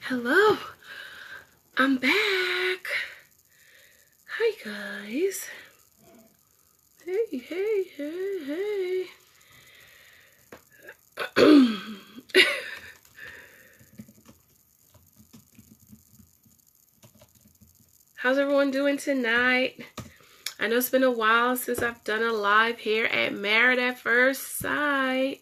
Hello, I'm back. Hi guys. Hey, hey, hey, hey. How's everyone doing tonight? I know it's been a while since I've done a live here at Married at First Sight.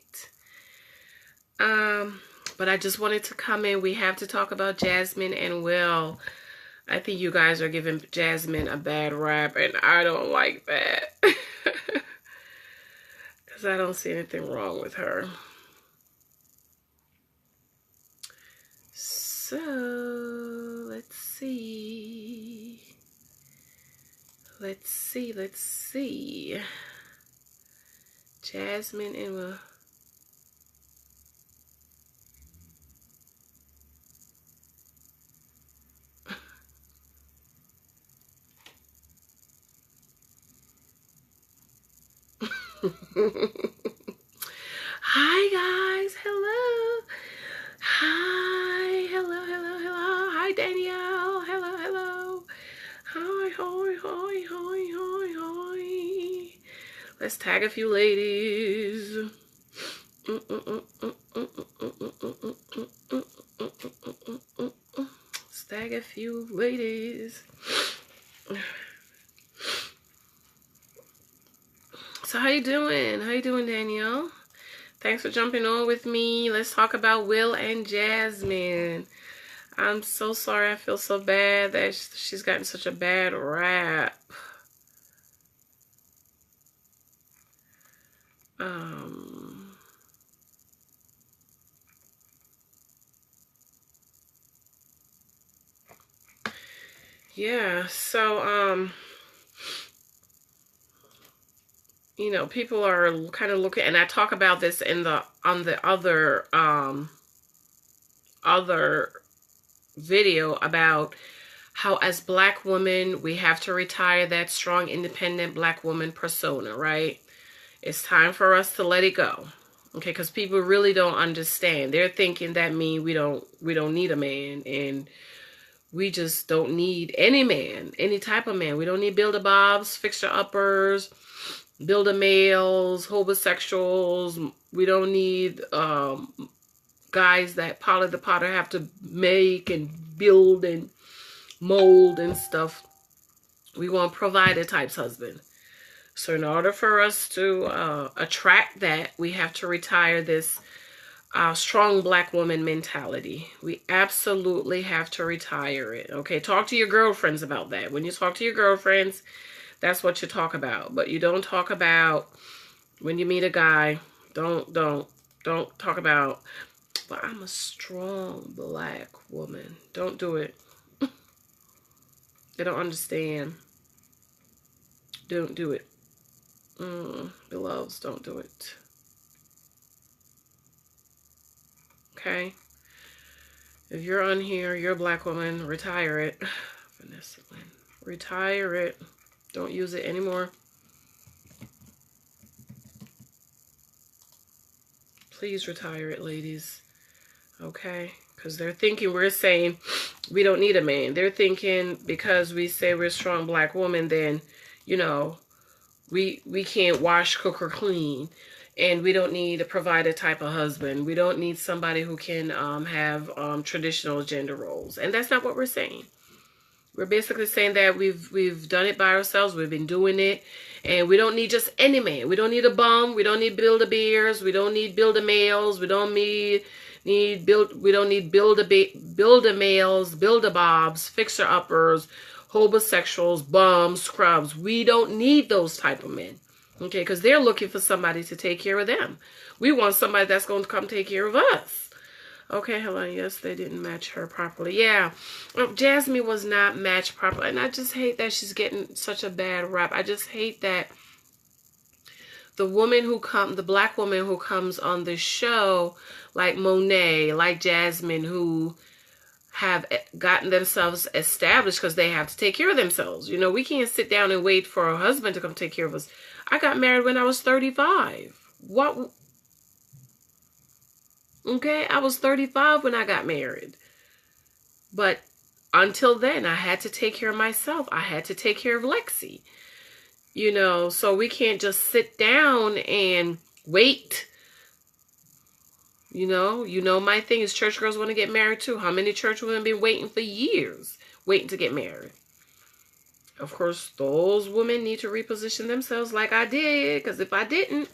But I just wanted to come in. We have to talk about Jasmine and Will. I think you guys are giving Jasmine a bad rap, and I don't like that. Because I don't see anything wrong with her. So, let's see. Let's see. Jasmine and Will. Hi guys, hello. Hi, hello. Hi Danielle, hello. Hi. Let's tag a few ladies. Let's tag a few ladies. So how you doing? How you doing, Danielle? Thanks for jumping on with me. Let's talk about Will and Jasmine. I'm so sorry. I feel so bad that she's gotten such a bad rap. Yeah, so, you know, people are kind of looking, and I talk about this in on the other video about how as Black women, we have to retire that strong, independent Black woman persona, right? It's time for us to let it go. Okay, because people really don't understand. They're thinking that means we don't need a man, and we just don't need any man, any type of man. We don't need build-a-bobs, fixer-uppers, build-a-males, homosexuals. We don't need guys that Polly the Potter have to make and build and mold and stuff. We want provider types husband. So in order for us to attract that, we have to retire this strong Black woman mentality. We absolutely have to retire it. Okay, talk to your girlfriends about that. When you talk to your girlfriends, that's what you talk about. But you don't talk about when you meet a guy. Don't talk about, but I'm a strong Black woman. Don't do it. They don't understand. Don't do it. Beloveds, don't do it. Okay? If you're on here, you're a Black woman, retire it. Vanessa Lynn. Retire it. Don't use it anymore. Please retire it, ladies. Okay? Because they're thinking we're saying we don't need a man. They're thinking because we say we're a strong Black woman, then, you know, we can't wash, cook, or clean. And we don't need a provider type of husband. We don't need somebody who can have traditional gender roles. And that's not what we're saying. We're basically saying that we've done it by ourselves. We've been doing it. And we don't need just any man. We don't need a bum. We don't need build-a-bears. We don't need build-a-males. We don't need build-a-males, build-a-bobs, fixer-uppers, homosexuals, bums, scrubs. We don't need those type of men. Okay, because they're looking for somebody to take care of them. We want somebody that's going to come take care of us. Okay, hello. Yes, they didn't match her properly. Yeah, Jasmine was not matched properly. And I just hate that she's getting such a bad rap. I just hate that the Black woman who comes on this show, like Monet, like Jasmine, who have gotten themselves established because they have to take care of themselves. You know, we can't sit down and wait for a husband to come take care of us. I got married when I was 35. What? Okay, I was 35 when I got married. But until then, I had to take care of myself. I had to take care of Lexi. You know, so we can't just sit down and wait. You know, my thing is church girls want to get married too. How many church women have been waiting for years, waiting to get married? Of course, those women need to reposition themselves like I did, because if I didn't,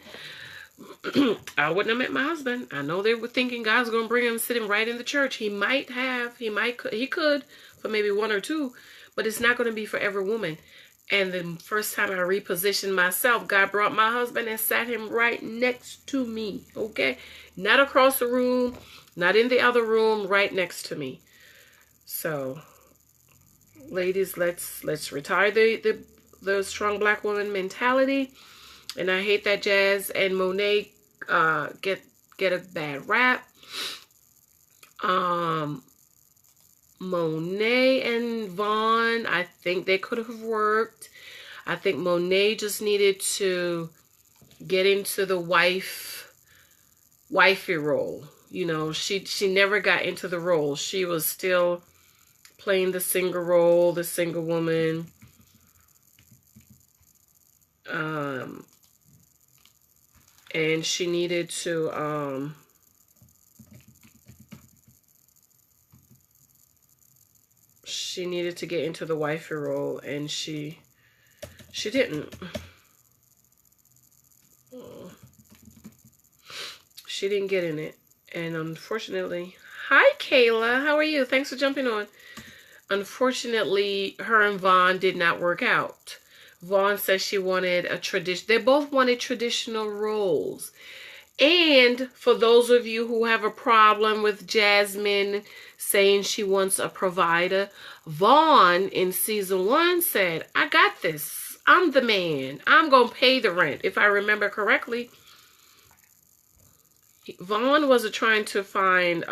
I wouldn't have met my husband. I know they were thinking God's going to bring him sitting right in the church. He could for maybe one or two, but it's not going to be for every woman. And the first time I repositioned myself, God brought my husband and sat him right next to me. Okay? Not across the room, not in the other room, right next to me. So, ladies, let's retire the strong black woman mentality. And I hate that Jazz and Monet get a bad rap. Monet and Vaughn, I think they could have worked. I think Monet just needed to get into the wifey role. You know, she never got into the role. She was still playing the single role, the single woman. And she needed to get into the wifey role, and she didn't. She didn't get in it. And unfortunately, hi Kayla, how are you? Thanks for jumping on. Unfortunately, her and Vaughn did not work out. Vaughn says she wanted a tradition. They both wanted traditional roles. And for those of you who have a problem with Jasmine saying she wants a provider, Vaughn in season 1 said, I got this. I'm the man. I'm going to pay the rent. If I remember correctly, Vaughn wasn't trying to find,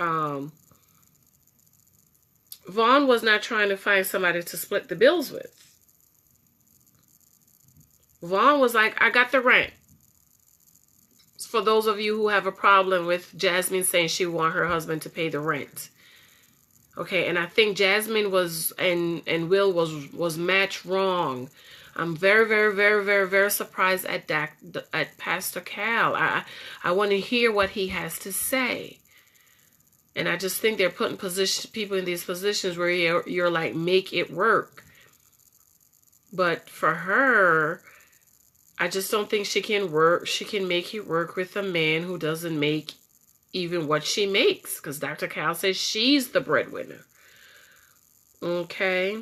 Vaughn was not trying to find somebody to split the bills with. Vaughn was like, I got the rent. For those of you who have a problem with Jasmine saying she want her husband to pay the rent. Okay, and I think Jasmine was and Will was matched wrong. I'm very, very, very, very, very surprised at Pastor Cal. I want to hear what he has to say. And I just think they're putting people in these positions where you're like, make it work. But for her, I just don't think she can work. She can make it work with a man who doesn't make even what she makes. Because Dr. Cal says she's the breadwinner. Okay.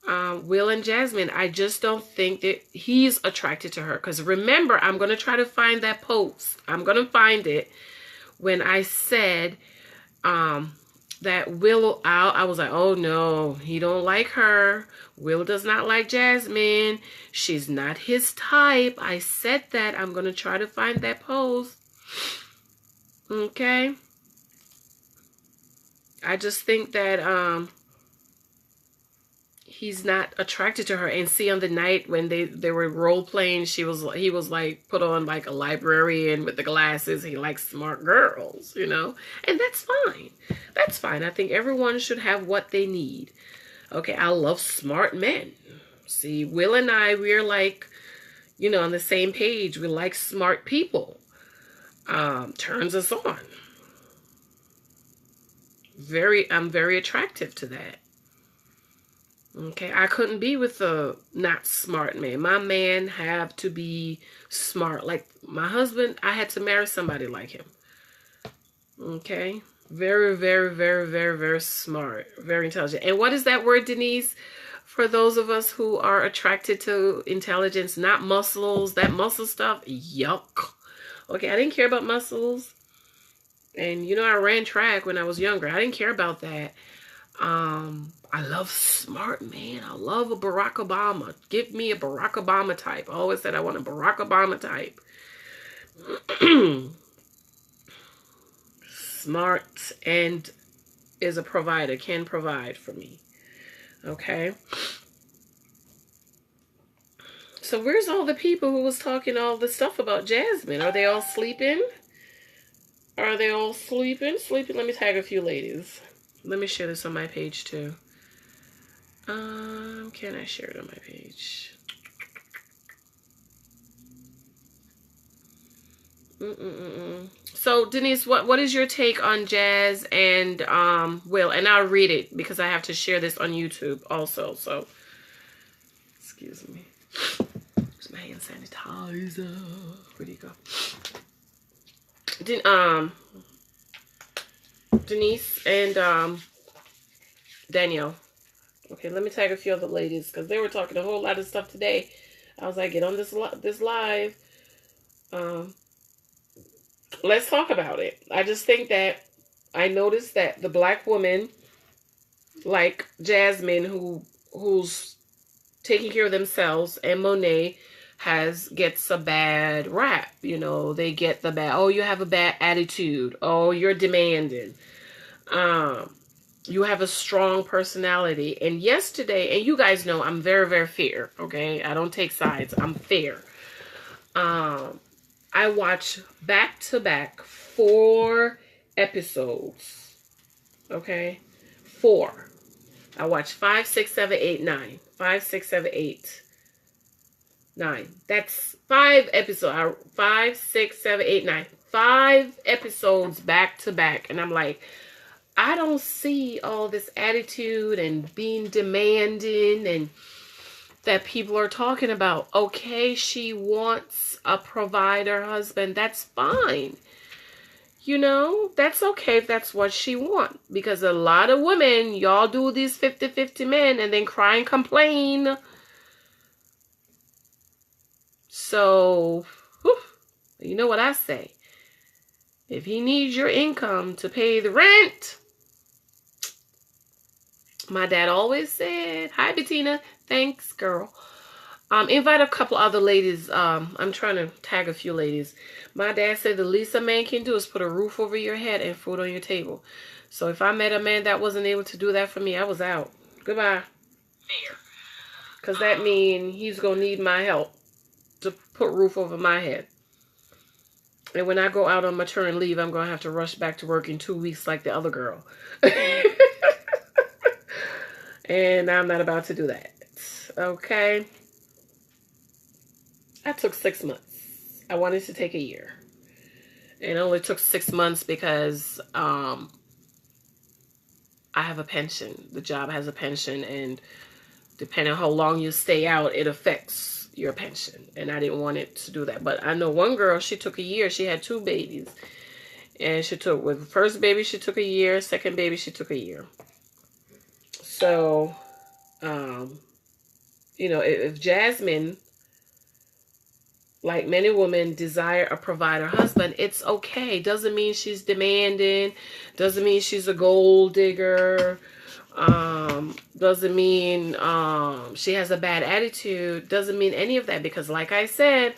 Will and Jasmine, I just don't think that he's attracted to her. Because remember, I'm going to try to find that post. I'm going to find it. When I said that Will, I was like, oh no, he don't like her. Will does not like Jasmine. She's not his type. I said that. I'm going to try to find that post. Okay. I just think that he's not attracted to her. And see, on the night when they were role playing, he was like put on like a librarian with the glasses. He likes smart girls, you know, and that's fine. That's fine. I think everyone should have what they need. Okay, I love smart men. See, Will and I, we're like, you know, on the same page. We like smart people. Turns us on. I'm very attractive to that. Okay, I couldn't be with a not smart man. My man have to be smart. Like my husband, I had to marry somebody like him. Okay, very, very, very, very, very smart, very intelligent. And what is that word, Denise? For those of us who are attracted to intelligence, not muscles, that muscle stuff, yuck. Okay, I didn't care about muscles. And you know, I ran track when I was younger. I didn't care about that. I love smart man. I love a Barack Obama. Give me a Barack Obama type. I always said I want a Barack Obama type. Smart and is a provider, can provide for me. Okay. So where's all the people who was talking all the stuff about Jasmine? Are they all sleeping? Are they all sleeping? Sleeping? Let me tag a few ladies. Let me share this on my page too. Can I share it on my page? So Denise, what is your take on Jazz and Will? And I'll read it because I have to share this on YouTube also. So excuse me. Where's my hand sanitizer? Where'd you go? Denise and Danielle. Okay, let me tag a few other ladies because they were talking a whole lot of stuff today. I was like, get on this live. Let's talk about it. I just think that I noticed that the black woman, like Jasmine, who's taking care of themselves, and Monet gets a bad rap. You know, they get the bad, oh, you have a bad attitude. Oh, you're demanding. You have a strong personality. And yesterday, and you guys know I'm very, very fair, okay? I don't take sides. I'm fair. I watched back-to-back 4 episodes, okay? 4. I watched 5, 6, 7, 8, 9. 5, 6, 7, 8, 9. That's 5 episodes. 5, 6, 7, 8, 9. 5 episodes back-to-back. And I'm like, I don't see all this attitude and being demanding and that people are talking about. Okay, she wants a provider husband. That's fine. You know, that's okay if that's what she wants. Because a lot of women, y'all do these 50-50 men and then cry and complain. So, whew, you know what I say? If he needs your income to pay the rent, my dad always said, hi, Bettina. Thanks, girl. Invite a couple other ladies. I'm trying to tag a few ladies. My dad said the least a man can do is put a roof over your head and food on your table. So if I met a man that wasn't able to do that for me, I was out. Goodbye. Because that means he's going to need my help to put roof over my head. And when I go out on maternity leave, I'm going to have to rush back to work in 2 weeks like the other girl. And I'm not about to do that. Okay. I took 6 months. I wanted to take a year. And it only took 6 months because I have a pension. The job has a pension. And depending on how long you stay out, it affects your pension. And I didn't want it to do that. But I know one girl, she took a year. She had 2 babies. And she took, with the first baby, she took a year. Second baby, she took a year. So, you know, if Jasmine, like many women, desire a provider husband, it's okay. Doesn't mean she's demanding. Doesn't mean she's a gold digger. Doesn't mean she has a bad attitude. Doesn't mean any of that. Because like I said,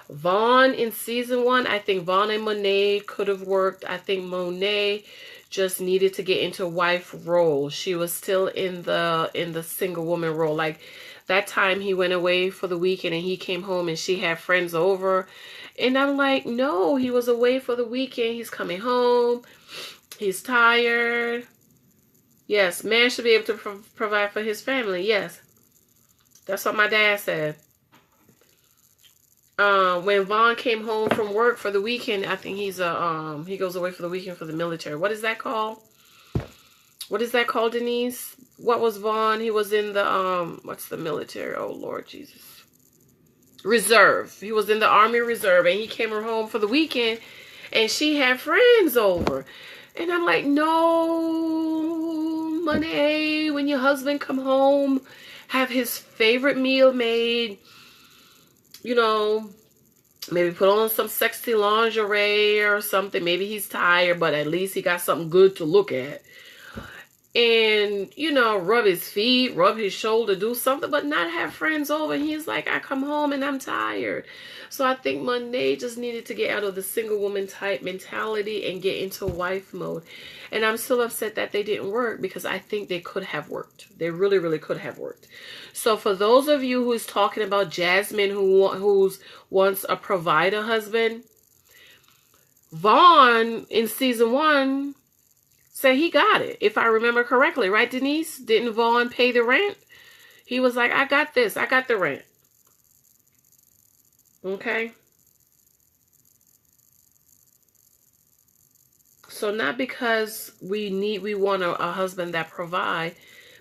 Vaughn in season 1, I think Vaughn and Monet could have worked. I think Monet just needed to get into wife role. She was still in the single woman role. Like that time he went away for the weekend and he came home and she had friends over. And I'm like, no, he was away for the weekend. He's coming home. He's tired. Yes, man should be able to provide for his family. Yes. That's what my dad said. When Vaughn came home from work for the weekend, I think he goes away for the weekend for the military. What is that called? What is that called, Denise? What was Vaughn? He was in the, what's the military? Oh, Lord Jesus. Reserve. He was in the Army Reserve and he came home for the weekend and she had friends over. And I'm like, no, Monet, when your husband come home, have his favorite meal made. You know, maybe put on some sexy lingerie or something. Maybe he's tired, but at least he got something good to look at. And, you know, rub his feet, rub his shoulder, do something, but not have friends over. And he's like, I come home and I'm tired. So I think Monet just needed to get out of the single woman type mentality and get into wife mode. And I'm still upset that they didn't work because I think they could have worked. They really, really could have worked. So for those of you who's talking about Jasmine who wants a provider husband, Vaughn in season 1 said he got it, if I remember correctly, right, Denise? Didn't Vaughn pay the rent? He was like, I got this. I got the rent. Okay. So not because we want a husband that provide,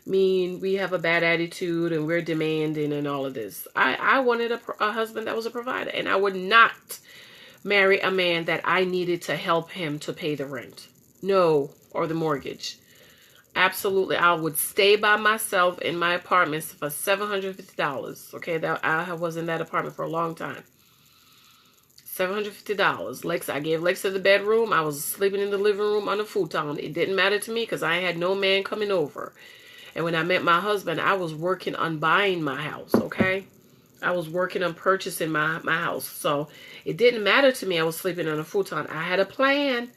mean we have a bad attitude and we're demanding and all of this. I wanted a husband that was a provider, and I would not marry a man that I needed to help him to pay the rent. No, or the mortgage. Absolutely. I would stay by myself in my apartment for $750. Okay, that I was in that apartment for a long time. $750. Lex, I gave Lex to the bedroom. I was sleeping in the living room on the futon. It didn't matter to me because I had no man coming over. And when I met my husband, I was working on buying my house, okay? I was working on purchasing my house. So it didn't matter to me. I was sleeping on a futon. I had a plan.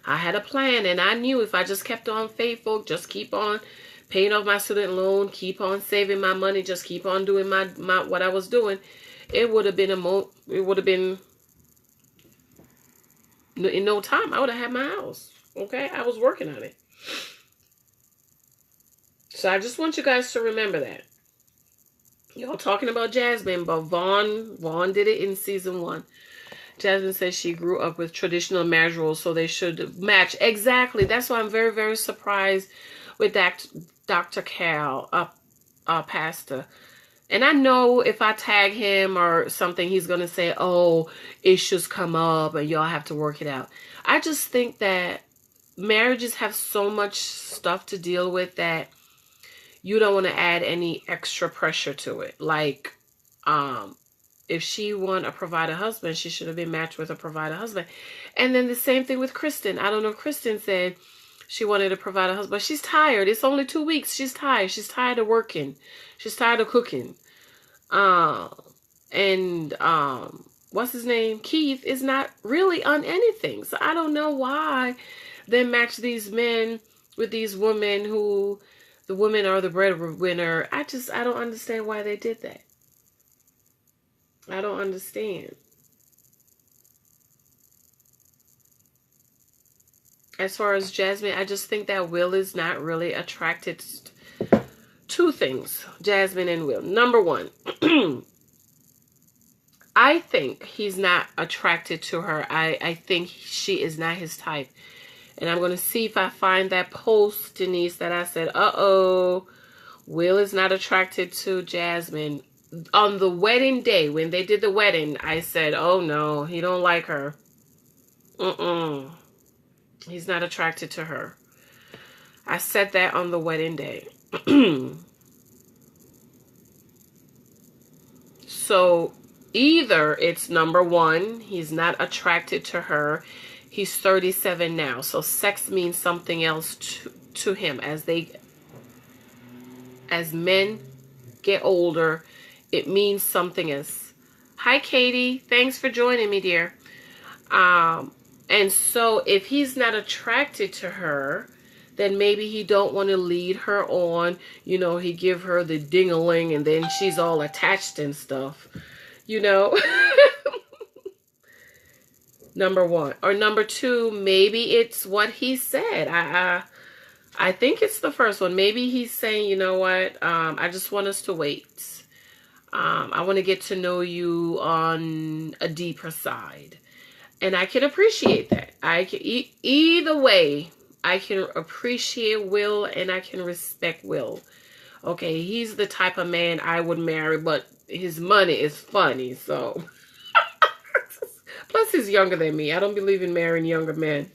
And I knew if I just kept on faithful, just keep on paying off my student loan, keep on saving my money, just keep on doing my what I was doing, it would have been in no time, I would have had my house. Okay? I was working on it. So I just want you guys to remember that. Y'all talking about Jasmine, but Vaughn did it in season 1. Jasmine says she grew up with traditional marriage rules, so they should match. Exactly. That's why I'm very, very surprised with that Dr. Cal, pastor. And I know if I tag him or something, he's going to say, oh, issues come up and y'all have to work it out. I just think that marriages have so much stuff to deal with that you don't want to add any extra pressure to it. Like, if she wanted a provider husband, she should have been matched with a provider husband. And then the same thing with Kristen. I don't know if Kristen said she wanted a provider husband. She's tired. It's only 2 weeks. She's tired. She's tired of working. She's tired of cooking. What's his name? Keith is not really on anything. So I don't know why they match these men with these women who the women are the breadwinner. I don't understand why they did that. I don't understand. As far as Jasmine, I just think that Will is not really attracted to 2 things. Jasmine and Will. Number 1, I think he's not attracted to her. I think she is not his type. And I'm going to see if I find that post, Denise, that I said, uh-oh, Will is not attracted to Jasmine. On the wedding day, when they did the wedding, I said, oh no, he don't like her. He's not attracted to her. I said that on the wedding day. So either it's number 1, he's not attracted to her. He's 37 now. So sex means something else to him. As men get older, it means something else. Hi, Katie. Thanks for joining me, dear. And so if he's not attracted to her, then maybe he don't want to lead her on. You know, he give her the ding-a-ling and then she's all attached and stuff. You know? Number 1. Or number 2, maybe it's what he said. I think it's the first one. Maybe he's saying, you know what? I just want us to wait. I want to get to know you on a deeper side. And I can appreciate that. Either way, I can appreciate Will and I can respect Will. Okay, he's the type of man I would marry, but his money is funny, so. Plus, he's younger than me. I don't believe in marrying younger men.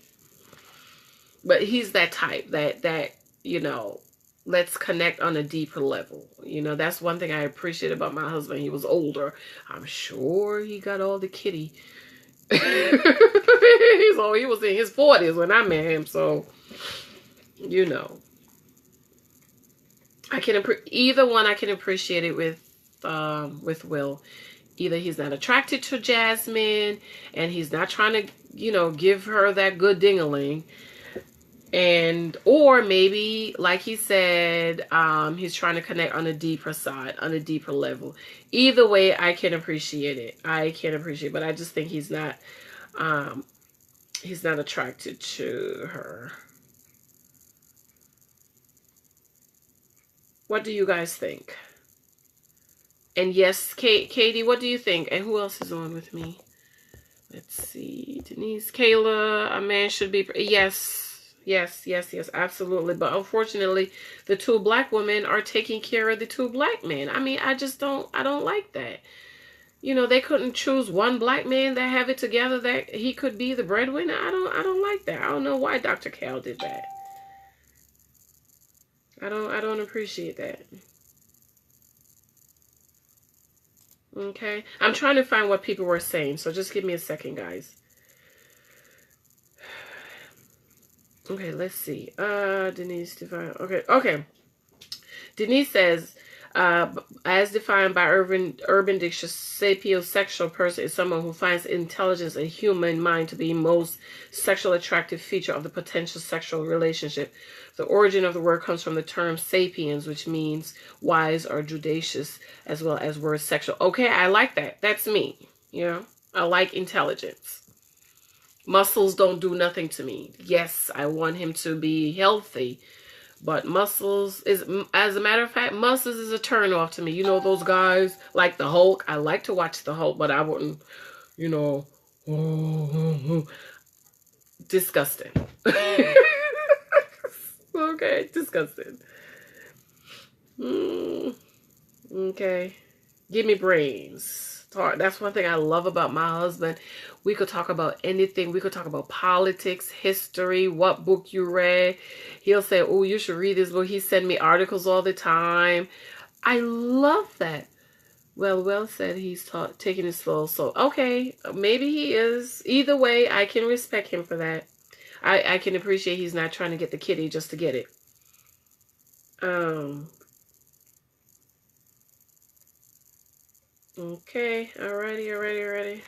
But he's that type that you know, let's connect on a deeper level. You know, that's one thing I appreciate about my husband. He was older. I'm sure he got all the kitty. He was in his 40s when I met him. So, you know, either one I can appreciate it with Will. Either he's not attracted to Jasmine and he's not trying to, you know, give her that good ding-a-ling. Or maybe, like he said, he's trying to connect on a deeper side, on a deeper level. Either way, I can appreciate it. But I just think he's not attracted to her. What do you guys think? And yes, Katie, what do you think? And who else is on with me? Let's see. Denise, Kayla, a man should be... Yes, absolutely. But unfortunately, the two black women are taking care of the two black men. I mean, I don't like that. You know, they couldn't choose one black man that have it together that he could be the breadwinner. I don't like that. I don't know why Dr. Cal did that. I don't appreciate that. Okay. I'm trying to find what people were saying, so just give me a second, guys. Okay, let's see. Denise define. Okay. Denise says, as defined by Urban Dictionary, sapiosexual person is someone who finds intelligence and human mind to be most sexual attractive feature of the potential sexual relationship. The origin of the word comes from the term sapiens, which means wise or judicious, as well as word sexual. Okay, I like that. That's me. You know, I like intelligence. Muscles don't do nothing to me. Yes, I want him to be healthy. But muscles is, as a matter of fact, muscles is a turn off to me. You know, those guys like the Hulk. I like to watch the Hulk, but I wouldn't, you know, disgusting. Okay, disgusting. Okay, give me brains. That's one thing I love about my husband. We could talk about anything. We could talk about politics, history, what book you read. He'll say, oh, you should read this book. He send me articles all the time. I love that. Well said. He's taking it slow. So, okay, maybe he is. Either way, I can respect him for that. I can appreciate he's not trying to get the kitty just to get it. Okay, alrighty.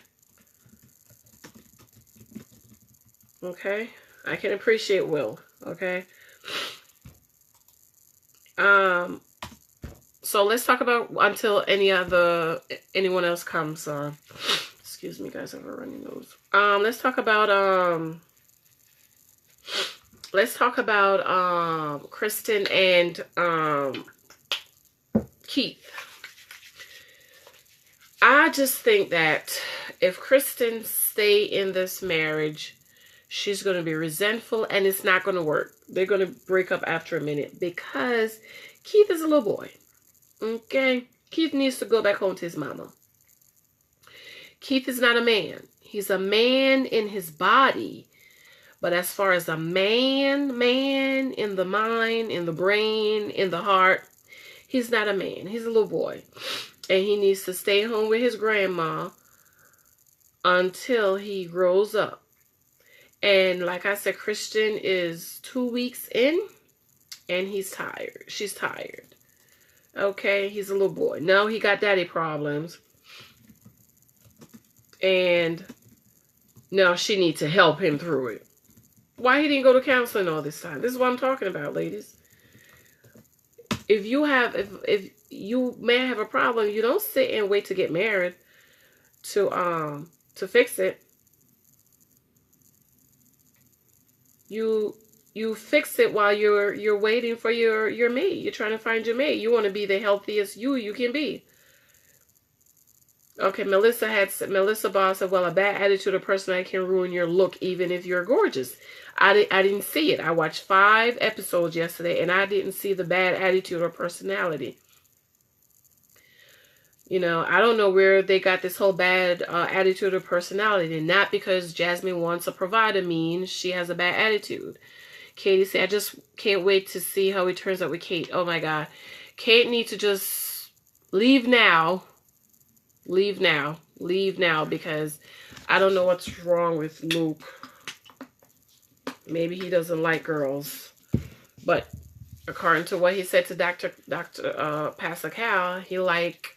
Okay, I can appreciate Will. Okay. So let's talk about until anyone else comes. Excuse me, guys, I have a runny nose. Let's talk about Kristen and Keith. I just think that if Kristen stay in this marriage, she's going to be resentful and it's not going to work. They're going to break up after a minute because Keith is a little boy. Okay? Keith needs to go back home to his mama. Keith is not a man. He's a man in his body. But as far as a man in the mind, in the brain, in the heart, he's not a man. He's a little boy. And he needs to stay home with his grandma until he grows up. And like I said, Christian is 2 weeks in and he's tired. She's tired. Okay, he's a little boy. No, he got daddy problems. And now she needs to help him through it. Why he didn't go to counseling all this time? This is what I'm talking about, ladies. If you may have a problem, you don't sit and wait to get married to fix it. You fix it while you're waiting for your mate. You're trying to find your mate. You want to be the healthiest you can be. Okay, Melissa Boss said, well, a bad attitude or personality can ruin your look even if you're gorgeous. I didn't see it. I watched 5 episodes yesterday and I didn't see the bad attitude or personality. You know, I don't know where they got this whole bad attitude or personality. And not because Jasmine wants a provider means she has a bad attitude. Katie said, I just can't wait to see how it turns out with Kate. Oh my God. Kate needs to just leave now. Leave now because I don't know what's wrong with Luke. Maybe he doesn't like girls. But according to what he said to Dr. Pastor Cal, he like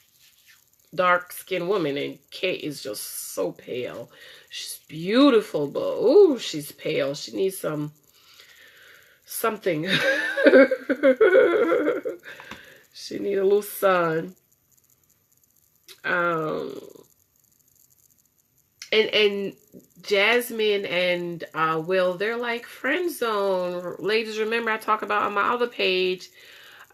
dark-skinned women, and Kate is just so pale. She's beautiful, but ooh, she's pale. She needs something. She needs a little sun. And Jasmine and Will, they're like friend zone. Ladies, remember I talk about on my other page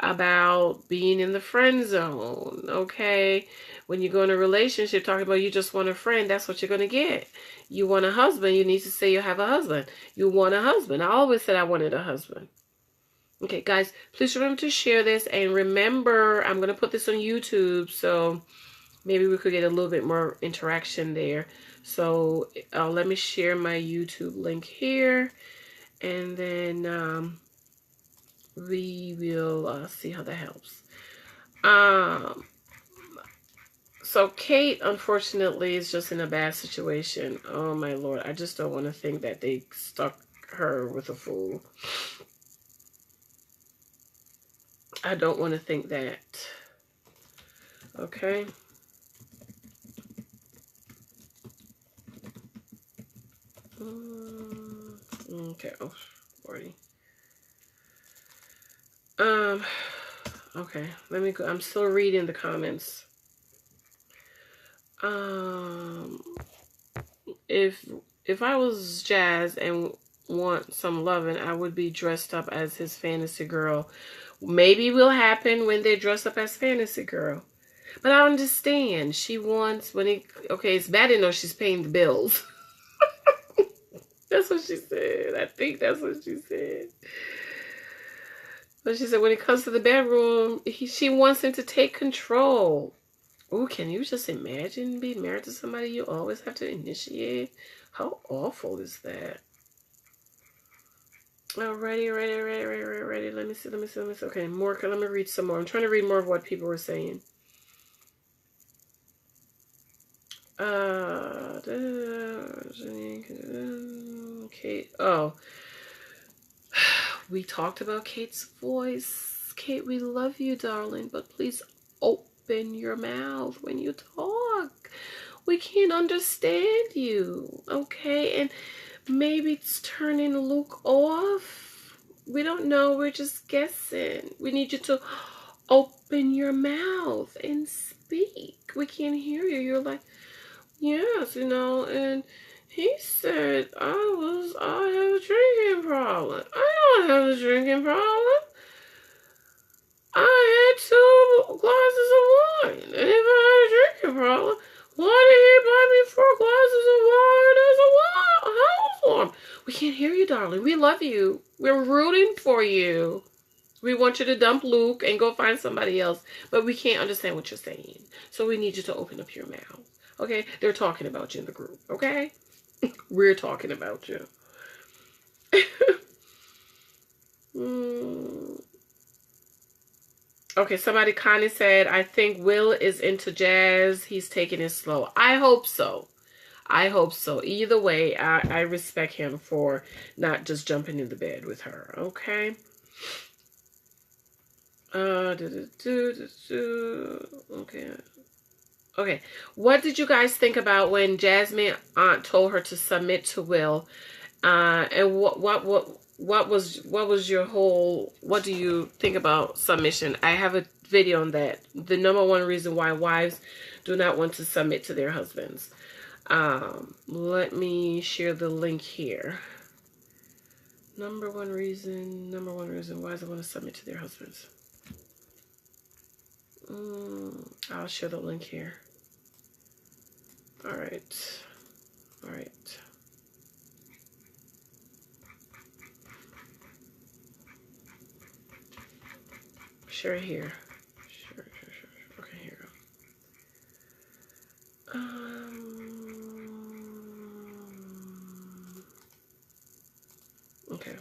about being in the friend zone, okay? When you go in a relationship talking about you just want a friend, that's what you're going to get. You want a husband, you need to say you have a husband. You want a husband. I always said I wanted a husband. Okay, guys, please remember to share this. And remember, I'm going to put this on YouTube, so maybe we could get a little bit more interaction there. So let me share my YouTube link here. And then we will see how that helps. So Kate, unfortunately, is just in a bad situation. Oh, my Lord. I just don't want to think that they stuck her with a fool. I don't want to think that. Okay. Okay. Oh, 40. Okay. Let me go. I'm still reading the comments. If I was Jazz and want some loving, I would be dressed up as his fantasy girl. Maybe it will happen when they dress up as fantasy girl. But I understand. She wants okay, it's bad to know she's paying the bills. That's what she said. I think that's what she said. But she said when it comes to the bedroom, she wants him to take control. Oh, can you just imagine being married to somebody you always have to initiate? How awful is that? Ready. Let me see. Okay, more. Let me read some more. I'm trying to read more of what people were saying. Kate. Oh, we talked about Kate's voice. Kate, we love you, darling, but please open your mouth when you talk. We can't understand you, okay? And maybe it's turning Luke off. We don't know. We're just guessing. We need you to open your mouth and speak. We can't hear you. You're like, yes, and he said I have a drinking problem. I don't have a drinking problem. I had 2 glasses of wine. And if I had a drinking problem, why did he buy me 4 glasses of wine as a housewarming? We can't hear you, darling. We love you. We're rooting for you. We want you to dump Luke and go find somebody else. But we can't understand what you're saying. So we need you to open up your mouth. Okay? They're talking about you in the group. Okay? We're talking about you. Okay, somebody kind of said, I think Will is into Jazz. He's taking it slow. I hope so. I hope so. Either way, I respect him for not just jumping in the bed with her. Okay? Okay. What did you guys think about when Jasmine aunt told her to submit to Will? And what was your whole, what do you think about submission? I have a video on that. The #1 reason why wives do not want to submit to their husbands. Let me share the link here. Number one reason why they want to submit to their husbands. I'll share the link here. All right. Share here. Sure. Okay, here we go. Okay.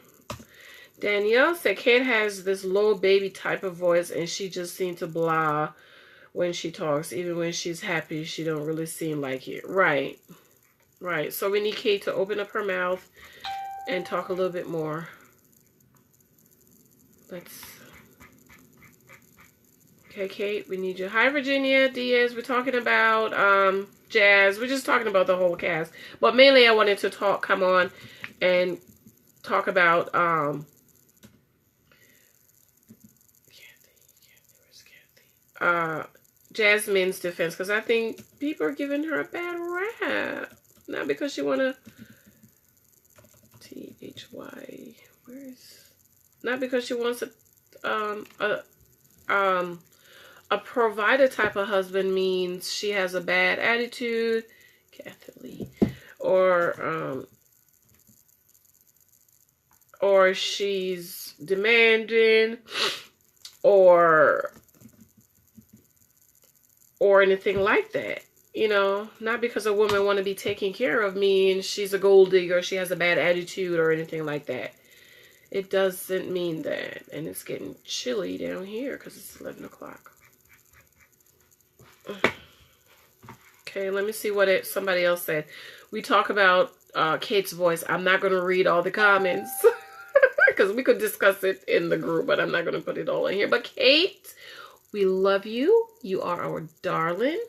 Danielle said Kate has this low baby type of voice and she just seems to blah when she talks. Even when she's happy, she don't really seem like it. Right. So we need Kate to open up her mouth and talk a little bit more. Okay, Kate, we need you. Hi, Virginia Diaz. We're talking about Jazz. We're just talking about the whole cast. But mainly I wanted to come on and talk about Jasmine's defense, because I think people are giving her a bad rap. Not because she wanna THY. Not because she wants a A provider type of husband means she has a bad attitude, Kathy, or she's demanding, or anything like that. You know, not because a woman want to be taken care of means she's a gold digger, or she has a bad attitude, or anything like that. It doesn't mean that. And it's getting chilly down here because it's 11 o'clock. Okay, let me see what somebody else said. We talk about Kate's voice. I'm not going to read all the comments because we could discuss it in the group, but I'm not going to put it all in here. But Kate, we love you. You are our darling.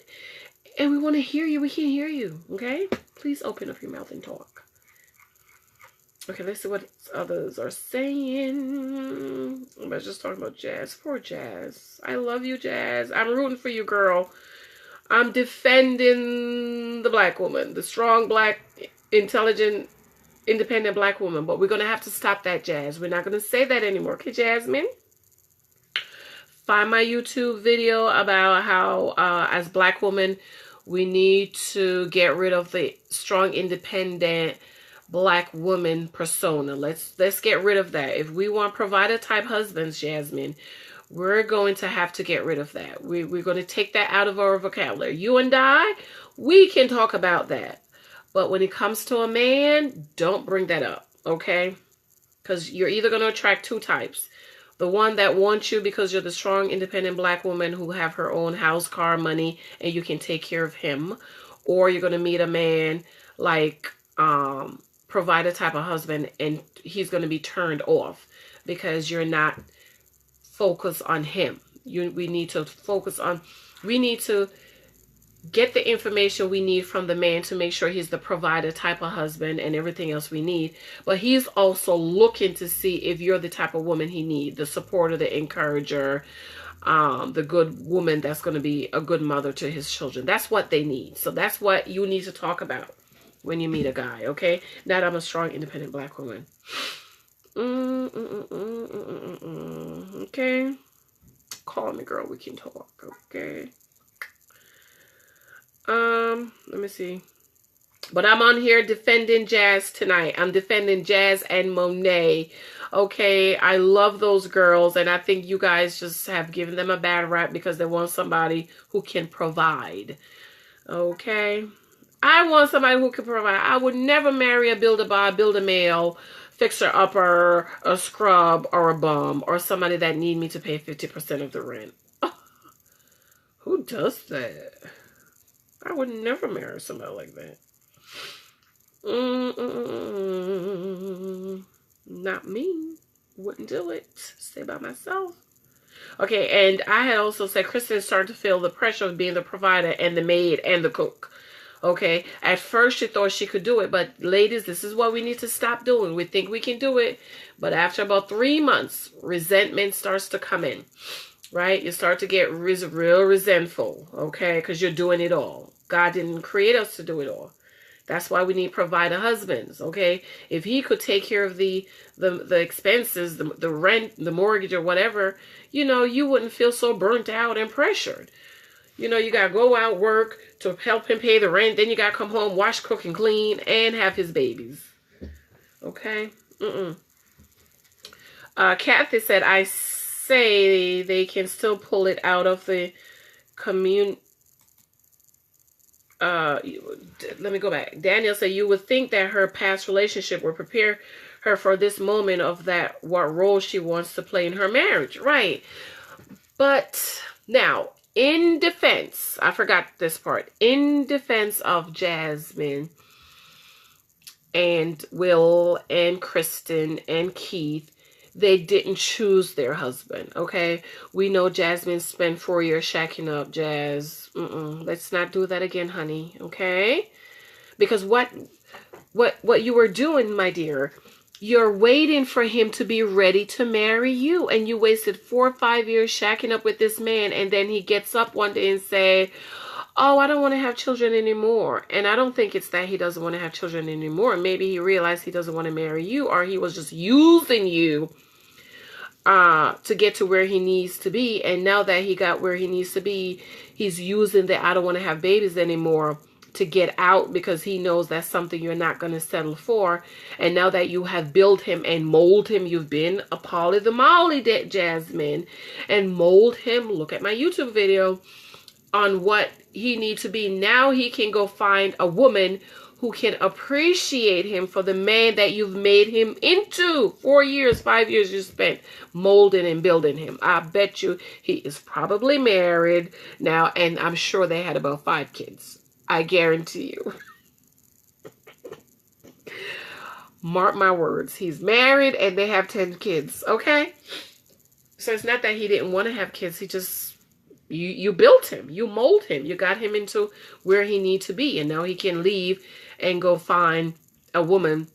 And we want to hear you. We can hear you. Okay? Please open up your mouth and talk. Okay, let's see what others are saying. I was just talking about Jazz. Poor Jazz. I love you, Jazz. I'm rooting for you, girl. I'm defending the black woman. The strong, black, intelligent, independent black woman. But we're going to have to stop that, Jazz. We're not going to say that anymore. Okay, Jasmine? Find my YouTube video about how, as black women, we need to get rid of the strong, independent black woman persona. Let's get rid of that. If we want provider type husbands, Jasmine, we're going to have to get rid of that. We're going to take that out of our vocabulary. You and I, we can talk about that. But when it comes to a man, don't bring that up, okay? Because you're either going to attract two types. The one that wants you because you're the strong, independent black woman who have her own house, car, money, and you can take care of him. Or you're going to meet a man like provider type of husband, and he's going to be turned off because you're not focused on him. We need to focus on, we need to get the information we need from the man to make sure he's the provider type of husband and everything else we need. But he's also looking to see if you're the type of woman he needs, the supporter, the encourager, the good woman that's going to be a good mother to his children. That's what they need. So that's what you need to talk about when you meet a guy, okay? Not I'm a strong, independent black woman. Okay? Call me, girl. We can talk, okay? Let me see. But I'm on here defending Jazz tonight. I'm defending Jazz and Monet. Okay, I love those girls, and I think you guys just have given them a bad rap because they want somebody who can provide. Okay? I want somebody who can provide. I would never marry a build-a-bar, build-a-mail, fixer-upper, a scrub, or a bum, or somebody that need me to pay 50% of the rent. Who does that? I would never marry somebody like that. Not me. Wouldn't do it. Stay by myself. Okay, and I had also said Kristen is starting to feel the pressure of being the provider and the maid and the cook. Okay, at first she thought she could do it, but ladies, this is what we need to stop doing. We think we can do it, but after about 3 months, resentment starts to come in. Right? You start to get real resentful, okay? Because you're doing it all. God didn't create us to do it all. That's why we need provider husbands, okay? If he could take care of the expenses, the rent, the mortgage, or whatever, you know, you wouldn't feel so burnt out and pressured. You know, you got to go out, work to help him pay the rent. Then you got to come home, wash, cook, and clean, and have his babies. Okay? Kathy said, I say they can still pull it out of the let me go back. Daniel said you would think that her past relationship would prepare her for this moment of that, what role she wants to play in her marriage. Right. But now, in defense, I forgot this part. In defense of Jasmine and Will and Kristen and Keith, they didn't choose their husband, okay? We know Jasmine spent 4 years shacking up, Jazz. Let's not do that again, honey, okay? Because what you were doing, my dear, you're waiting for him to be ready to marry you. And you wasted 4 or 5 years shacking up with this man, and then he gets up one day and say, oh, I don't want to have children anymore. And I don't think it's that he doesn't want to have children anymore. Maybe he realized he doesn't want to marry you, or he was just using you to get to where he needs to be. And now that he got where he needs to be, he's using the I don't want to have babies anymore to get out, because he knows that's something you're not going to settle for. And now that you have built him and mold him, you've been a Polly the Molly, Jasmine, and mold him. Look at my YouTube video on what he needs to be. Now he can go find a woman who can appreciate him for the man that you've made him into. 4 years, 5 years you spent molding and building him. I bet you he is probably married now, and I'm sure they had about 5 kids. I guarantee you. Mark my words. He's married and they have 10 kids. Okay? So it's not that he didn't want to have kids. He just, you built him. You mold him. You got him into where he needs to be. And now he can leave and go find a woman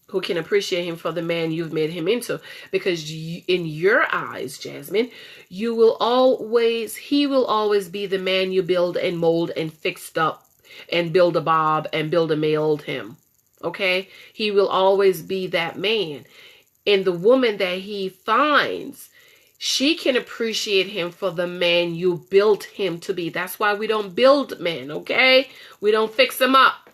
who can appreciate him for the man you've made him into. Because in your eyes, Jasmine, he will always be the man you build and mold and fixed up and build a Bob and build a mailed him. Okay? He will always be that man. And the woman that he finds, she can appreciate him for the man you built him to be. That's why we don't build men, okay? We don't fix him up.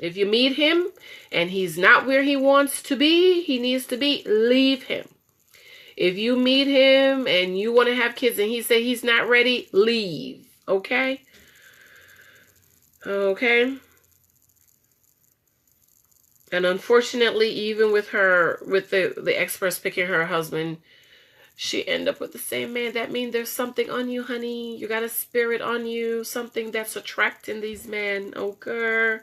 If you meet him and he's not where he wants to be, he needs to be, leave him. If you meet him and you want to have kids and he say he's not ready, leave, okay? Okay? And unfortunately, even with her, with the experts picking her husband, she end up with the same man. That means there's something on you, honey. You got a spirit on you, something that's attracting these men, okay?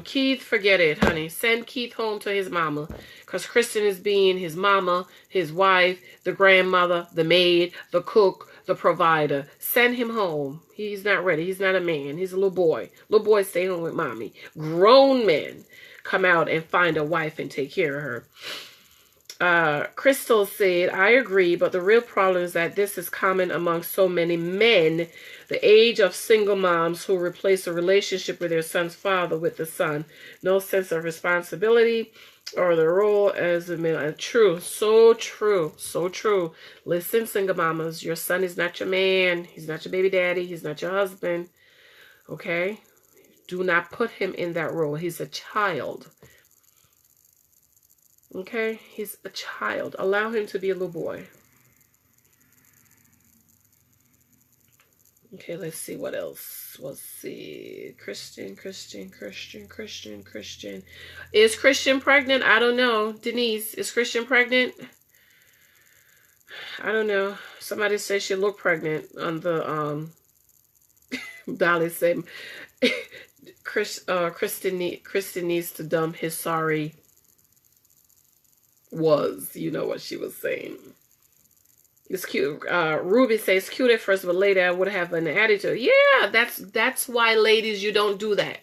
Keith, forget it, honey. Send Keith home to his mama, because Kristen is being his mama, his wife, the grandmother, the maid, the cook, the provider. Send him home. He's not ready. He's not a man. He's a little boy. Little boy stay home with mommy. Grown men come out and find a wife and take care of her. Crystal said, I agree, but the real problem is that this is common among so many men. The age of single moms who replace a relationship with their son's father with the son. No sense of responsibility or the role as a man. True. So true. So true. Listen, single mamas, your son is not your man. He's not your baby daddy. He's not your husband. Okay? Do not put him in that role. He's a child. Okay? He's a child. Allow him to be a little boy. Okay, let's see what else. Let's see. Christian. Is Christian pregnant? I don't know. Denise, is Christian pregnant? I don't know. Somebody said she looked pregnant on the Dolly said Kristen needs to dump his sorry was. You know what she was saying. It's cute. Ruby says, cute at first, but later I would have an attitude. Yeah, that's why, ladies, you don't do that.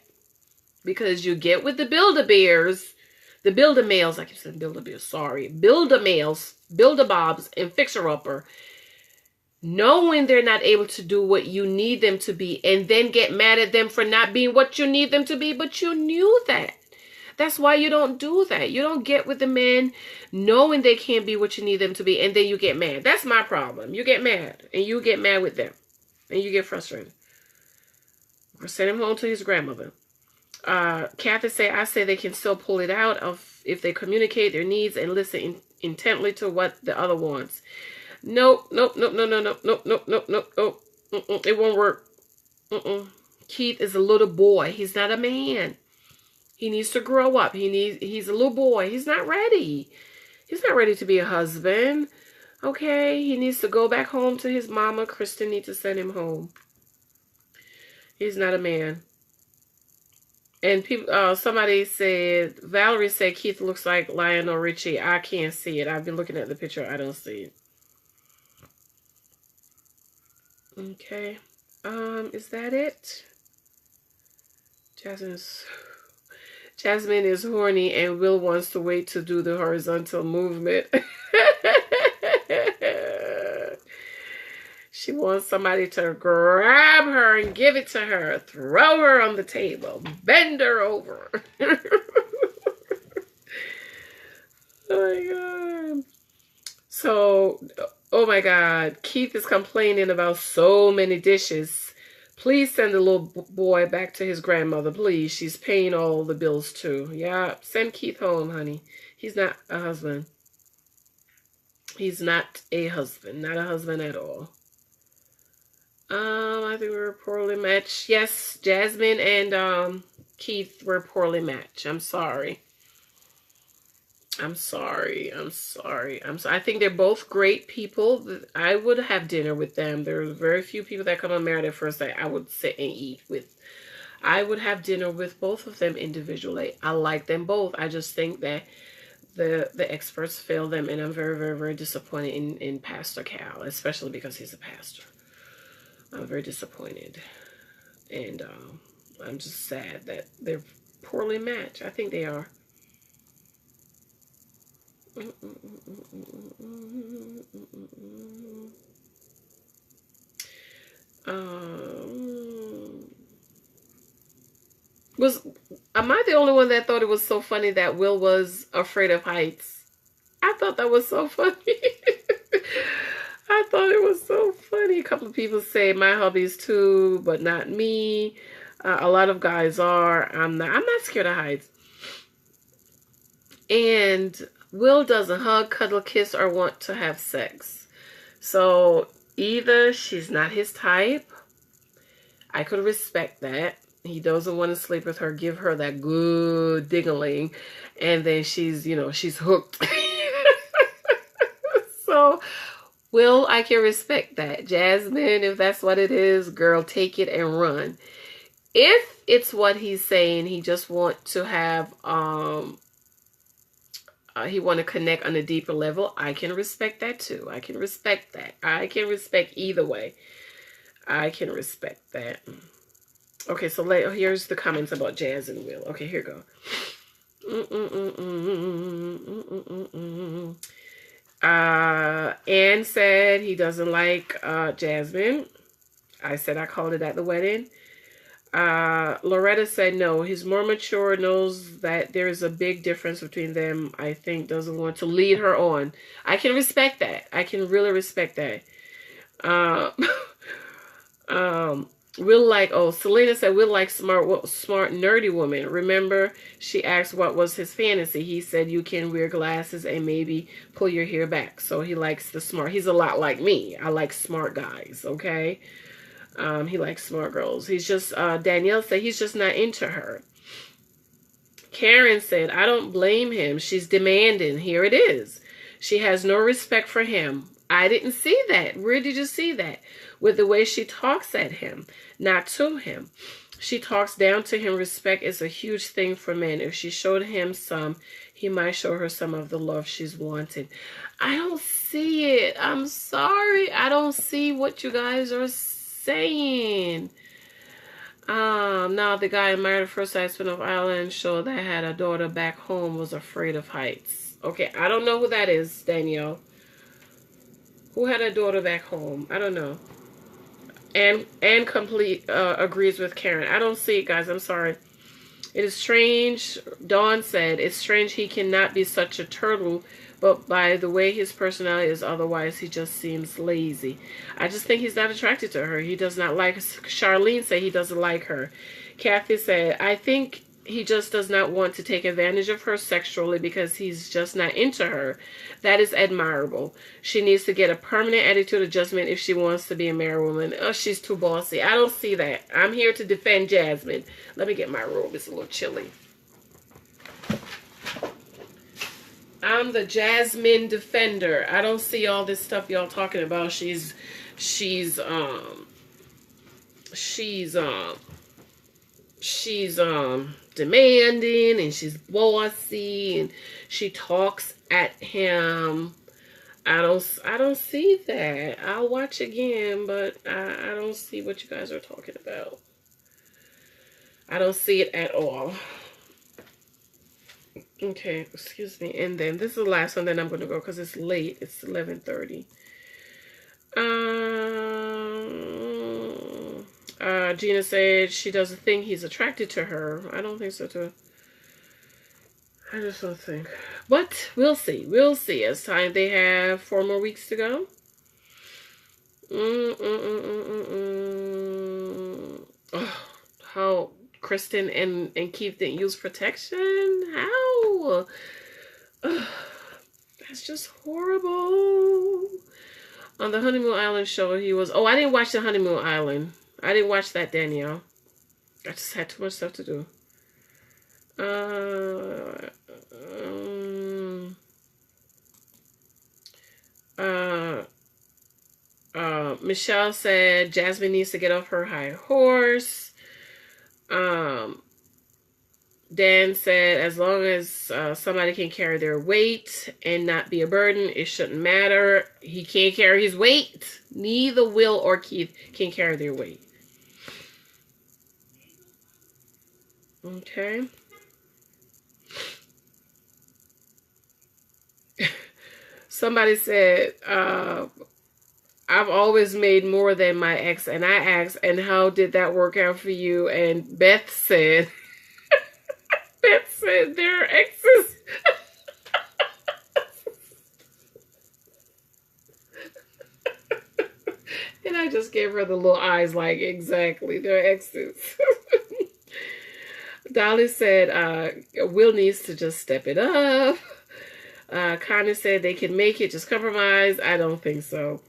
Because you get with the Build-A-Bears, the Build-A-Males, I keep saying Build-A-Bears, sorry. Build-A-Males, Build-A-Bobs, and Fixer-Upper, knowing they're not able to do what you need them to be, and then get mad at them for not being what you need them to be, but you knew that. That's why you don't do that. You don't get with the men knowing they can't be what you need them to be, and then you get mad. That's my problem. You get mad, and you get mad with them, and you get frustrated. Or send him home to his grandmother. Kathy say, I say they can still pull it out of if they communicate their needs and listen intently to what the other wants. Nope. It won't work. Keith is a little boy. He's not a man. He needs to grow up. He's a little boy. He's not ready. He's not ready to be a husband. Okay? He needs to go back home to his mama. Kristen needs to send him home. He's not a man. And people, somebody said, Valerie said Keith looks like Lionel Richie. I can't see it. I've been looking at the picture. I don't see it. Okay. Is that it? Jasmine is horny and Will wants to wait to do the horizontal movement. She wants somebody to grab her and give it to her. Throw her on the table. Bend her over. Oh my God. So, oh my God, Keith is complaining about so many dishes. Please send the little boy back to his grandmother, please. She's paying all the bills too. Yeah, send Keith home, honey. He's not a husband. He's not a husband. Not a husband at all. I think we were poorly matched. Yes, Jasmine and Keith were poorly matched. I'm sorry. I'm sorry. I'm sorry. I think they're both great people. I would have dinner with them. There's very few people that come on Married at First Sight I would sit and eat with. I would have dinner with both of them individually. I like them both. I just think that the experts fail them, and I'm very, very, very disappointed in Pastor Cal, especially because he's a pastor. I'm very disappointed, and I'm just sad that they're poorly matched. I think they are. Am I the only one that thought it was so funny that Will was afraid of heights? I thought that was so funny. I thought it was so funny. A couple of people say my hobbies too, but not me. A lot of guys are. I'm not scared of heights. And Will doesn't hug, cuddle, kiss, or want to have sex. So either she's not his type. I could respect that. He doesn't want to sleep with her, give her that good diggling, and then she's hooked. So, Will, I can respect that. Jasmine, if that's what it is, girl, take it and run. If it's what he's saying, he just want to have, he want to connect on a deeper level, I can respect that too. I can respect that. I can respect either way. I can respect that. Okay, so here's the comments about Jazz and Will. Okay, here we go. Anne said he doesn't like Jasmine. I said I called it at the wedding. Loretta said no, he's more mature, knows that there is a big difference between them. I think doesn't want to lead her on. I can respect that. I can really respect that. Selena said Will like smart, nerdy woman. Remember, she asked what was his fantasy. He said you can wear glasses and maybe pull your hair back. So he likes the smart. He's a lot like me. I like smart guys, okay? He likes smart girls. He's just, Danielle said he's just not into her. Karen said, I don't blame him. She's demanding. Here it is. She has no respect for him. I didn't see that. Where did you see that? With the way she talks at him, not to him. She talks down to him. Respect is a huge thing for men. If she showed him some, he might show her some of the love she's wanted. I don't see it. I'm sorry. I don't see what you guys are saying. Now the guy in Married at First Sight spin-off Island show that had a daughter back home was afraid of heights. Okay, I don't know who that is, Danielle. Who had a daughter back home? I don't know. And complete agrees with Karen. I don't see it, guys. I'm sorry. It is strange. Dawn said, it's strange he cannot be such a turtle, but by the way his personality is otherwise, he just seems lazy. I just think he's not attracted to her. He does not like her. Charlene said he doesn't like her. Kathy said, I think he just does not want to take advantage of her sexually because he's just not into her. That is admirable. She needs to get a permanent attitude adjustment if she wants to be a married woman. Oh, she's too bossy. I don't see that. I'm here to defend Jasmine. Let me get my robe. It's a little chilly. I'm the Jasmine defender. I don't see all this stuff y'all talking about. She's demanding and she's bossy and she talks at him. I don't see that. I'll watch again, but I don't see what you guys are talking about. I don't see it at all. Okay, excuse me. And then this is the last one, then I'm going to go because it's late. It's 11:30. Gina said she doesn't think he's attracted to her. I don't think so too. I just don't think. But we'll see. We'll see. As time, they have 4 more weeks to go. Oh, how Kristen and Keith didn't use protection? How? Ugh, that's just horrible. On the Honeymoon Island show, he was... Oh, I didn't watch the Honeymoon Island. I didn't watch that, Danielle. I just had too much stuff to do. Michelle said Jasmine needs to get off her high horse. Dan said as long as somebody can carry their weight and not be a burden, it shouldn't matter. He can't carry his weight. Neither Will or Keith can carry their weight. Okay. Somebody said, I've always made more than my ex, and I asked, and how did that work out for you? And Beth said, they're exes. And I just gave her the little eyes like, exactly, they're exes. Dolly said, Will needs to just step it up. Connie said they can make it, just compromise. I don't think so.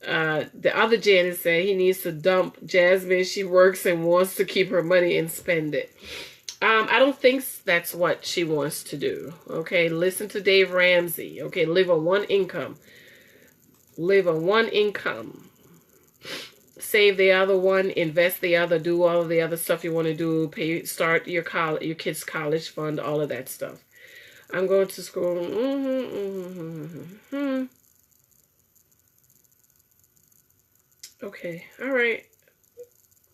The other Janice said he needs to dump Jasmine. She works and wants to keep her money and spend it. I don't think that's what she wants to do. Okay, listen to Dave Ramsey. Okay, live on one income. Live on one income. Save the other one, invest the other, do all of the other stuff you want to do, start your kids' college fund, all of that stuff. I'm going to school. Okay, all right.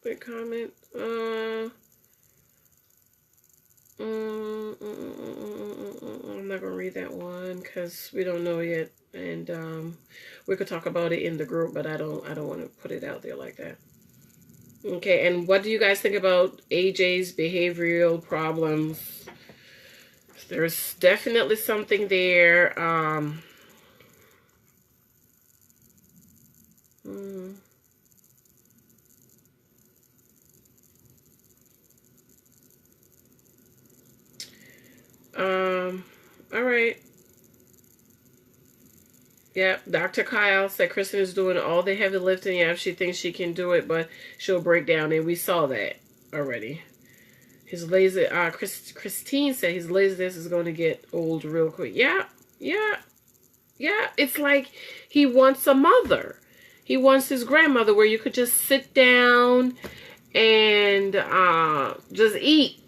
Quick comment. I'm not gonna read that one because we don't know yet, and we could talk about it in the group, but I don't want to put it out there like that. Okay, and what do you guys think about AJ's behavioral problems? There's definitely something there. All right. Yeah, Dr. Kyle said Kristen is doing all the heavy lifting. Yeah, she thinks she can do it, but she'll break down, and we saw that already. His lazy, Christine said his laziness is going to get old real quick. Yeah. It's like he wants a mother. He wants his grandmother where you could just sit down and just eat.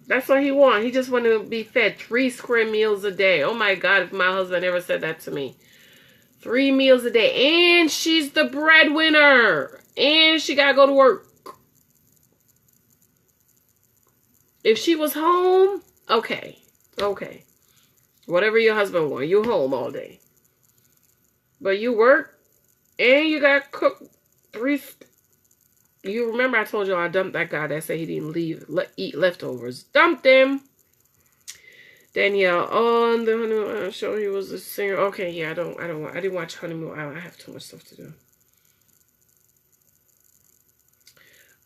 That's what he wants. He just want to be fed 3 square meals a day. Oh my God, if my husband ever said that to me. 3 meals a day. And she's the breadwinner. And she got to go to work. If she was home, okay. Whatever your husband wants, you home all day. But you work and you got to cook 3. You remember I told you I dumped that guy that said he didn't eat leftovers. Dumped him. Danielle on the Honeymoon show, he was a singer. Okay, yeah, I didn't watch Honeymoon Island. I have too much stuff to do.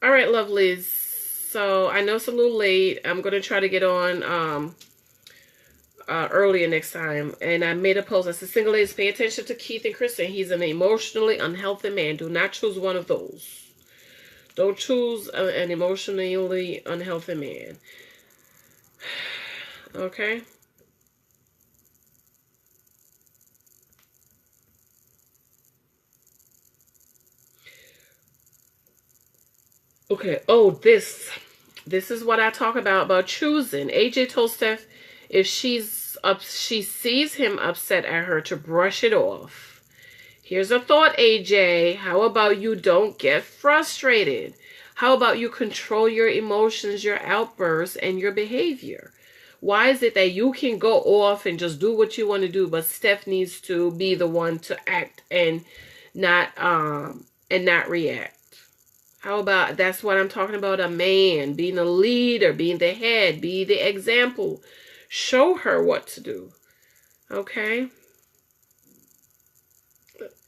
All right, lovelies. So I know it's a little late. I'm gonna try to get on earlier next time. And I made a post. I said, single ladies, pay attention to Keith and Kristen. He's an emotionally unhealthy man. Do not choose one of those. Don't choose an emotionally unhealthy man. Okay? Okay. Oh, this is what I talk about choosing. AJ told Steph if she sees him upset at her to brush it off. Here's a thought, AJ. How about you don't get frustrated? How about you control your emotions, your outbursts, and your behavior? Why is it that you can go off and just do what you want to do, but Steph needs to be the one to act and not react? How about, that's what I'm talking about, a man being a leader, being the head, be the example. Show her what to do. Okay?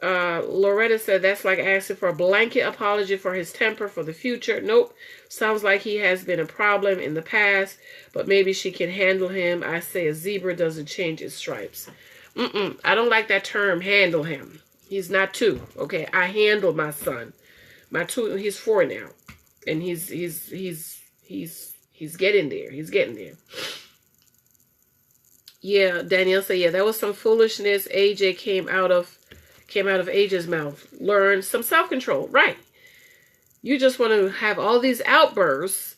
Loretta said that's like asking for a blanket apology for his temper for the future. Nope. Sounds like he has been a problem in the past, but maybe she can handle him. I say a zebra doesn't change its stripes. I don't like that term, handle him. He's not 2. Okay, I handle my son. My 2, he's 4 now, and he's getting there. He's getting there. Yeah, Danielle said, yeah, that was some foolishness. AJ came out of AJ's mouth. Learn some self-control. Right. You just want to have all these outbursts,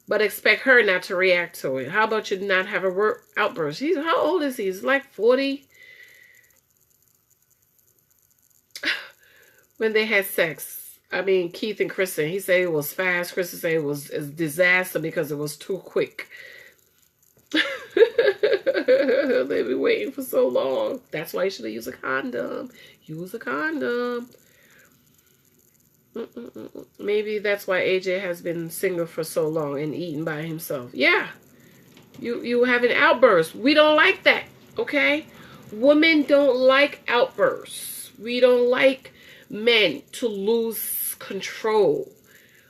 but expect her not to react to it. How about you not have a outburst? How old is he? He's like 40. When they had sex. I mean, Keith and Kristen, he said it was fast. Kristen said it was a disaster because it was too quick. They've been waiting for so long. That's why you should have used a condom. Use a condom. Maybe that's why AJ has been single for so long and eating by himself. Yeah. You have an outburst. We don't like that. Okay? Women don't like outbursts. We don't like men to lose control.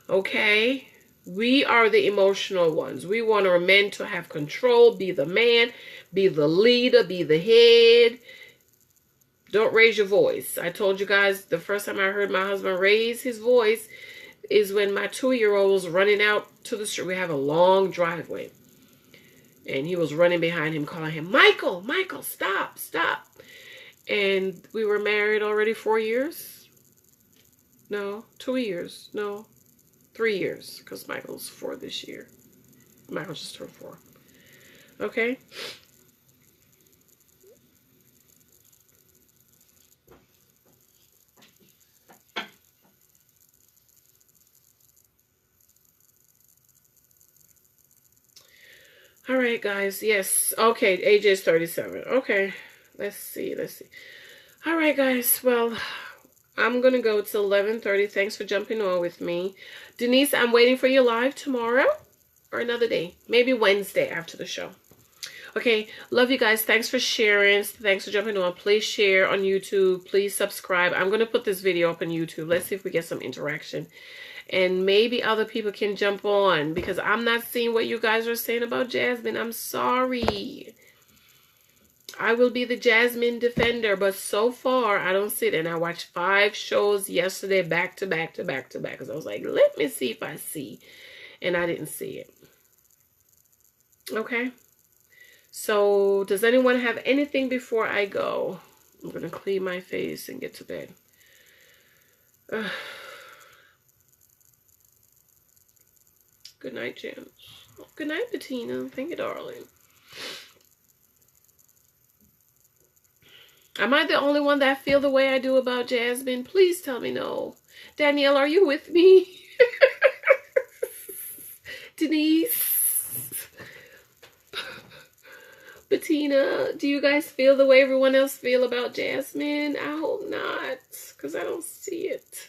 Okay? We are the emotional ones. We want our men to have control, be the man, be the leader, be the head. Don't raise your voice. I told you guys the first time I heard my husband raise his voice is when my 2-year-old was running out to the street. We have a long driveway. And he was running behind him, calling him, Michael, Michael, stop, stop. And we were married already 4 years. No, 2 years. No, 3 years. Because Michael's 4 this year. Michael just turned 4. Okay. All right, guys. Yes. Okay. AJ's 37. Okay. Let's see. All right, guys. Well, I'm going to go to 11:30. Thanks for jumping on with me. Denise, I'm waiting for your live tomorrow or another day. Maybe Wednesday after the show. Okay. Love you guys. Thanks for sharing. Thanks for jumping on. Please share on YouTube. Please subscribe. I'm going to put this video up on YouTube. Let's see if we get some interaction. And maybe other people can jump on because I'm not seeing what you guys are saying about Jasmine. I'm sorry. I will be the Jasmine defender, but so far I don't see it. And I watched 5 shows yesterday back to back to back to back because I was like, let me see if I see. And I didn't see it. Okay. So does anyone have anything before I go? I'm going to clean my face and get to bed. Good night, Janice. Good night, Bettina. Thank you, darling. Am I the only one that feel the way I do about Jasmine? Please tell me no. Danielle, are you with me? Denise? Bettina, do you guys feel the way everyone else feel about Jasmine? I hope not, because I don't see it.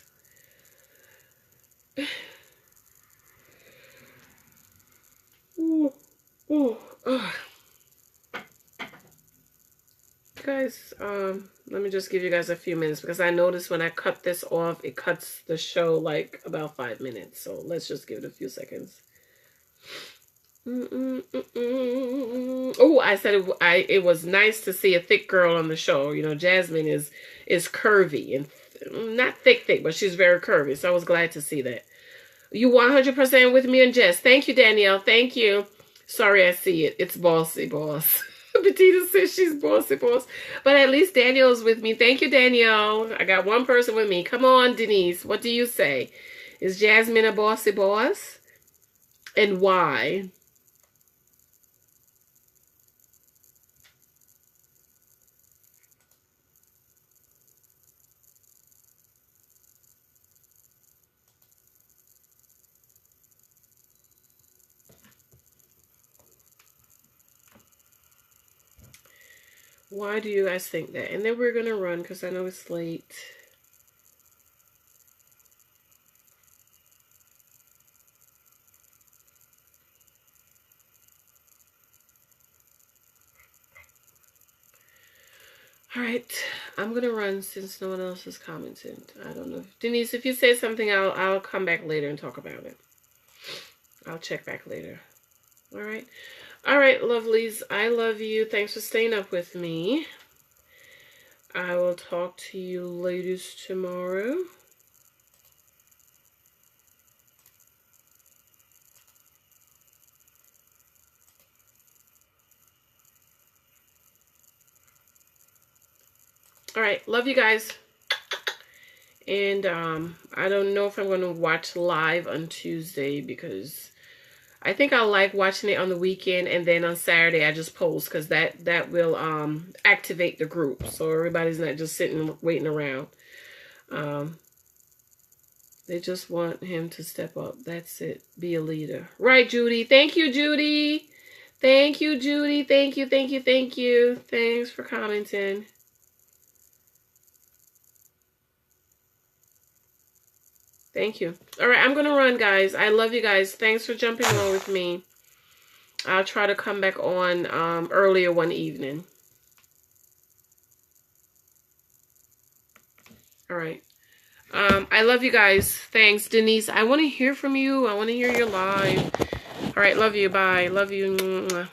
Guys, let me just give you guys a few minutes because I noticed when I cut this off, it cuts the show like about 5 minutes. So let's just give it a few seconds. Oh, I said it was nice to see a thick girl on the show. You know, Jasmine is curvy and not thick, but she's very curvy. So I was glad to see that. You 100% with me and Jess. Thank you, Danielle. Thank you. Sorry, I see it. It's bossy boss. Bettina says she's bossy boss. But at least Danielle's with me. Thank you, Danielle. I got one person with me. Come on, Denise. What do you say? Is Jasmine a bossy boss? And why? Why do you guys think that? And then we're going to run because I know it's late. All right, I'm gonna run since no one else has commented. I don't know, Denise. If you say something, I'll come back later and talk about it. I'll check back later. All right, lovelies. I love you. Thanks for staying up with me. I will talk to you ladies tomorrow. All right, love you guys. And I don't know if I'm going to watch live on Tuesday because I think I like watching it on the weekend, and then on Saturday I just post because that will activate the group, so everybody's not just sitting waiting around. They just want him to step up. That's it. Be a leader. Right, Judy. Thank you, Judy. Thank you, Judy. Thank you, thank you, thank you. Thanks for commenting. Thank you. All right, I'm going to run, guys. I love you guys. Thanks for jumping on with me. I'll try to come back on earlier one evening. All right. I love you guys. Thanks, Denise. I want to hear from you. I want to hear your live. All right, love you. Bye. Love you.